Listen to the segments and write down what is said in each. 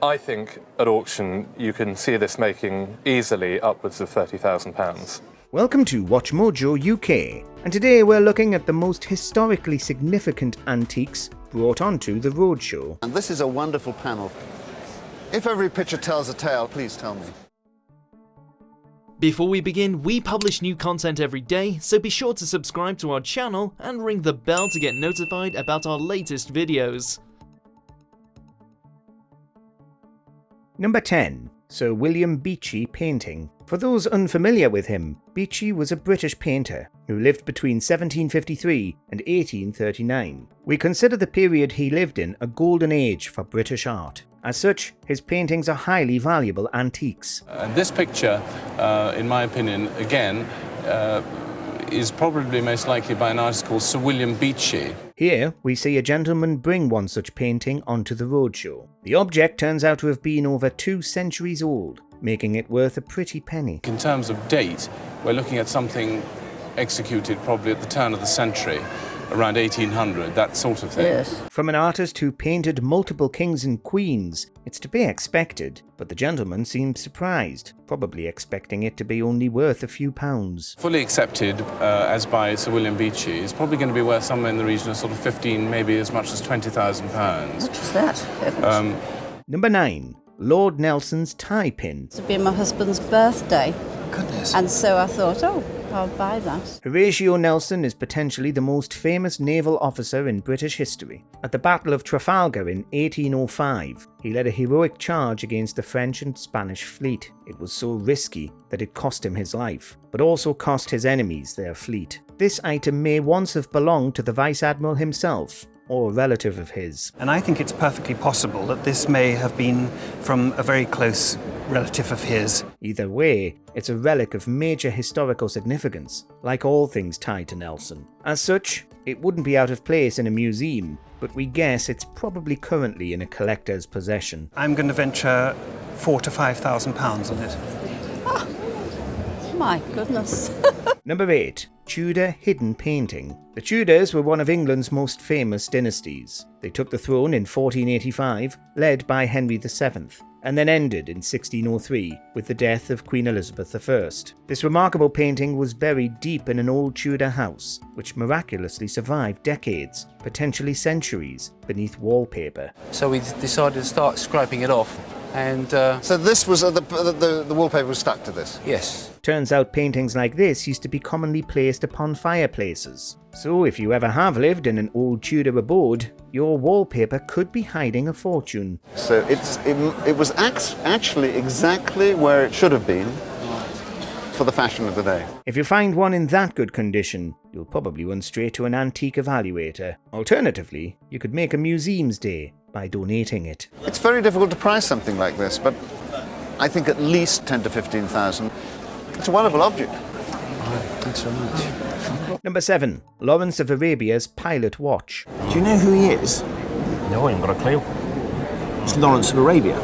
I think at auction you can see this making easily upwards of £30,000. Welcome to WatchMojo UK, and today we're looking at the most historically significant antiques brought onto the Roadshow. And this is a wonderful panel. If every picture tells a tale, please tell me. Before we begin, we publish new content every day, so be sure to subscribe to our channel and ring the bell to get notified about our latest videos. Number 10. Sir William Beechey painting. For those unfamiliar with him, Beechey was a British painter who lived between 1753 and 1839. We consider the period he lived in a golden age for British art. As such, his paintings are highly valuable antiques. This picture, in my opinion, again, is probably most likely by an artist called Sir William Beechey. Here, we see a gentleman bring one such painting onto the Roadshow. The object turns out to have been over 2 centuries old, making it worth a pretty penny. In terms of date, we're looking at something executed probably at the turn of the century, around 1800, that sort of thing. Yes. From an artist who painted multiple kings and queens, it's to be expected, but the gentleman seemed surprised, probably expecting it to be only worth a few pounds. Fully accepted as by Sir William Beechey, is probably going to be worth somewhere in the region of sort of 15, maybe as much as £20,000. What is that? Number 9. Lord Nelson's tie pin. It's been my husband's birthday. Goodness. And so I thought, oh, I'll buy that. Horatio Nelson is potentially the most famous naval officer in British history. At the Battle of Trafalgar in 1805, he led a heroic charge against the French and Spanish fleet. It was so risky that it cost him his life, but also cost his enemies their fleet. This item may once have belonged to the Vice Admiral himself, or a relative of his. And I think it's perfectly possible that this may have been from a very close relative of his. Either way, it's a relic of major historical significance, like all things tied to Nelson. As such, it wouldn't be out of place in a museum, but we guess it's probably currently in a collector's possession. I'm going to venture £4,000 to £5,000 on it. Oh, my goodness. Number 8. Tudor hidden painting. The Tudors were one of England's most famous dynasties. They took the throne in 1485, led by Henry VII, and then ended in 1603 with the death of Queen Elizabeth I. This remarkable painting was buried deep in an old Tudor house, which miraculously survived decades, potentially centuries, beneath wallpaper. So we decided to start scraping it off, and So this was, the wallpaper was stuck to this? yes. Turns out paintings like this used to be commonly placed upon fireplaces. So if you ever have lived in an old Tudor abode, your wallpaper could be hiding a fortune. So it was actually exactly where it should have been for the fashion of the day. If you find one in that good condition, you'll probably run straight to an antique evaluator. Alternatively, you could make a museum's day by donating it. It's very difficult to price something like this, but I think at least 10 to 15,000. It's a wonderful object. Thanks very much. Number 7. Lawrence of Arabia's pilot watch. Do you know who he is? No, I ain't got a clue. It's Lawrence of Arabia.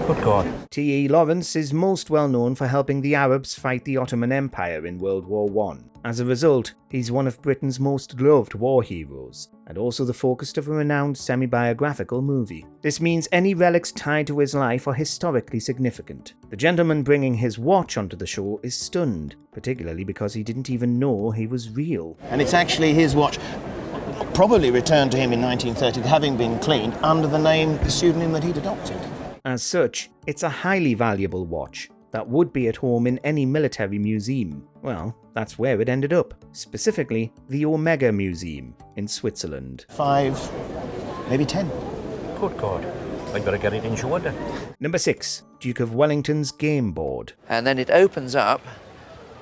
Good God. T.E. Lawrence is most well known for helping the Arabs fight the Ottoman Empire in World War I. As a result, he's one of Britain's most loved war heroes, and also the focus of a renowned semi-biographical movie. This means any relics tied to his life are historically significant. The gentleman bringing his watch onto the show is stunned, particularly because he didn't even know he was real. And it's actually his watch, probably returned to him in 1930, having been cleaned under the pseudonym that he'd adopted. As such, it's a highly valuable watch that would be at home in any military museum. Well, that's where it ended up, specifically the Omega Museum in Switzerland. 5, maybe 10. Good God. I'd better get it insured then. Number 6. Duke of Wellington's game board. And then it opens up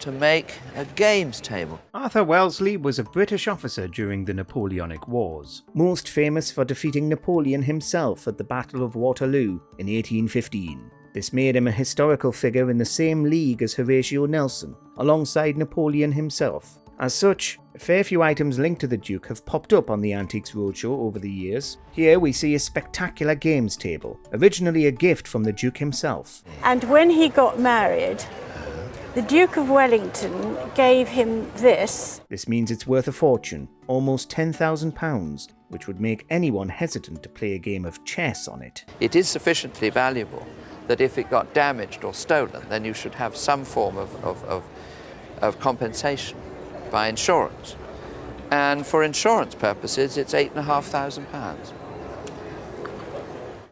to make a games table. Arthur Wellesley was a British officer during the Napoleonic Wars, most famous for defeating Napoleon himself at the Battle of Waterloo in 1815. This made him a historical figure in the same league as Horatio Nelson, alongside Napoleon himself. As such, a fair few items linked to the Duke have popped up on the Antiques Roadshow over the years. Here we see a spectacular games table, originally a gift from the Duke himself. And when he got married, the Duke of Wellington gave him this. This means it's worth a fortune, almost £10,000, which would make anyone hesitant to play a game of chess on it. It is sufficiently valuable that if it got damaged or stolen, then you should have some form of compensation by insurance. And for insurance purposes, it's £8,500.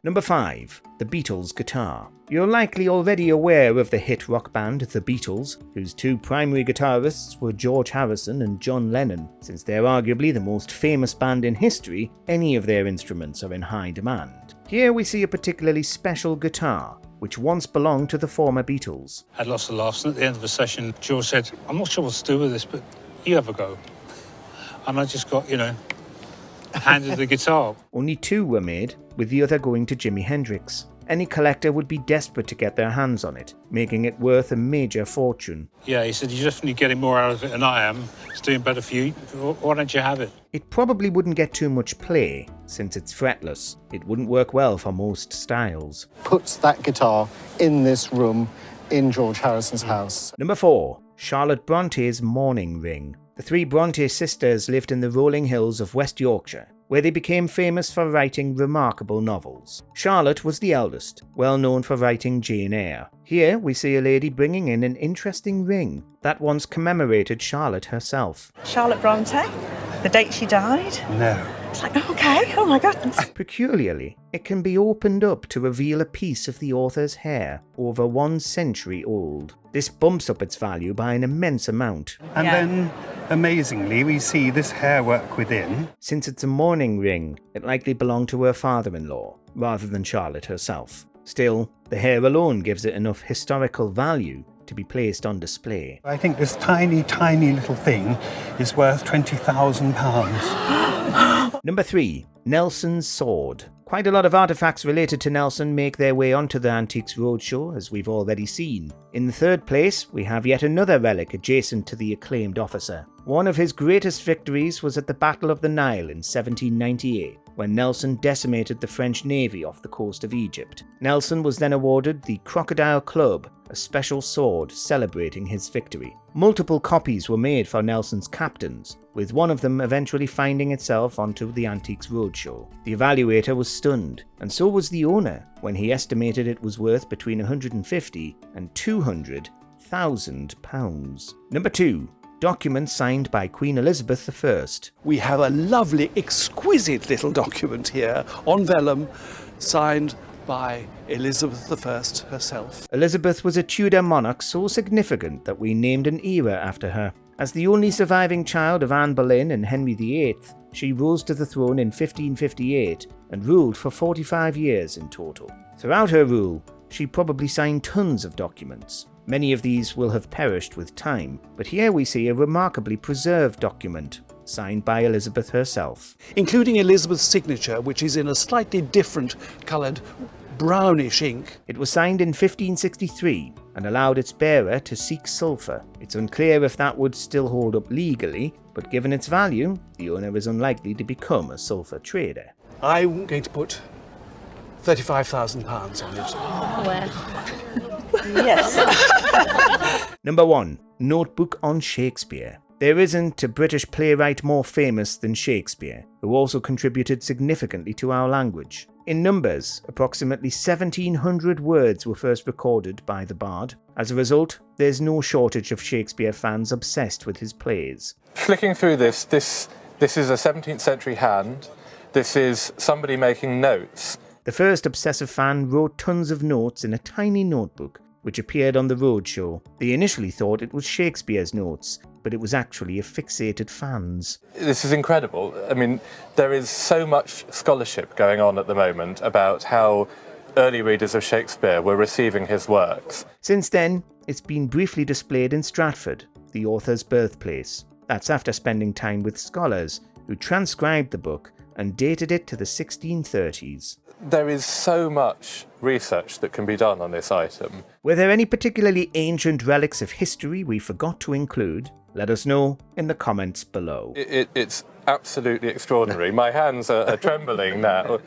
Number 5. The Beatles guitar. You're likely already aware of the hit rock band The Beatles, whose two primary guitarists were George Harrison and John Lennon. Since they're arguably the most famous band in history, any of their instruments are in high demand. Here we see a particularly special guitar, which once belonged to the former Beatles. I'd lost the laughs, and at the end of the session, George said, "I'm not sure what to do with this, but you have a go." And I just got, handed the guitar. Only 2 were made, with the other going to Jimi Hendrix. Any collector would be desperate to get their hands on it, making it worth a major fortune. Yeah, he said, "You're definitely getting more out of it than I am. It's doing better for you. Why don't you have it?" It probably wouldn't get too much play, since it's fretless. It wouldn't work well for most styles. Puts that guitar in this room in George Harrison's house. Number 4. Charlotte Bronte's mourning ring. The 3 Bronte sisters lived in the rolling hills of West Yorkshire, where they became famous for writing remarkable novels. Charlotte was the eldest, well known for writing Jane Eyre. Here we see a lady bringing in an interesting ring that once commemorated Charlotte herself. Charlotte Bronte, the date she died. No. It's like, okay, oh my God. Peculiarly, it can be opened up to reveal a piece of the author's hair over 1 century old. This bumps up its value by an immense amount. And then, amazingly, we see this hairwork within. Since it's a mourning ring, it likely belonged to her father-in-law, rather than Charlotte herself. Still, the hair alone gives it enough historical value to be placed on display. I think this tiny, tiny little thing is worth £20,000. Number 3. Nelson's sword. Quite a lot of artifacts related to Nelson make their way onto the Antiques Roadshow, as we've already seen. In the 3rd place, we have yet another relic adjacent to the acclaimed officer. One of his greatest victories was at the Battle of the Nile in 1798, when Nelson decimated the French navy off the coast of Egypt. Nelson was then awarded the Crocodile Club, a special sword celebrating his victory. Multiple copies were made for Nelson's captains, with one of them eventually finding itself onto the Antiques Roadshow. The evaluator was stunned, and so was the owner, when he estimated it was worth between £150,000 and £200,000. Number 2. Documents signed by Queen Elizabeth I. We have a lovely, exquisite little document here on vellum, signed by Elizabeth I herself. Elizabeth was a Tudor monarch so significant that we named an era after her. As the only surviving child of Anne Boleyn and Henry VIII, she rose to the throne in 1558 and ruled for 45 years in total. Throughout her rule, she probably signed tons of documents. Many of these will have perished with time, but here we see a remarkably preserved document, signed by Elizabeth herself. Including Elizabeth's signature, which is in a slightly different coloured brownish ink. It was signed in 1563 and allowed its bearer to seek sulphur. It's unclear if that would still hold up legally, but given its value, the owner is unlikely to become a sulphur trader. I'm going to put £35,000 on it. Well, yes. Number 1. Notebook on Shakespeare. There isn't a British playwright more famous than Shakespeare, who also contributed significantly to our language. In numbers, approximately 1,700 words were first recorded by the bard. As a result, there's no shortage of Shakespeare fans obsessed with his plays. Flicking through this is a 17th century hand. This is somebody making notes. The first obsessive fan wrote tons of notes in a tiny notebook, which appeared on the Roadshow. They initially thought it was Shakespeare's notes, but it was actually a fixated fan's. This is incredible. I mean, there is so much scholarship going on at the moment about how early readers of Shakespeare were receiving his works. Since then, it's been briefly displayed in Stratford, the author's birthplace. That's after spending time with scholars who transcribed the book and dated it to the 1630s. There is so much research that can be done on this item. Were there any particularly ancient relics of history we forgot to include? Let us know in the comments below. It's absolutely extraordinary. My hands are trembling now.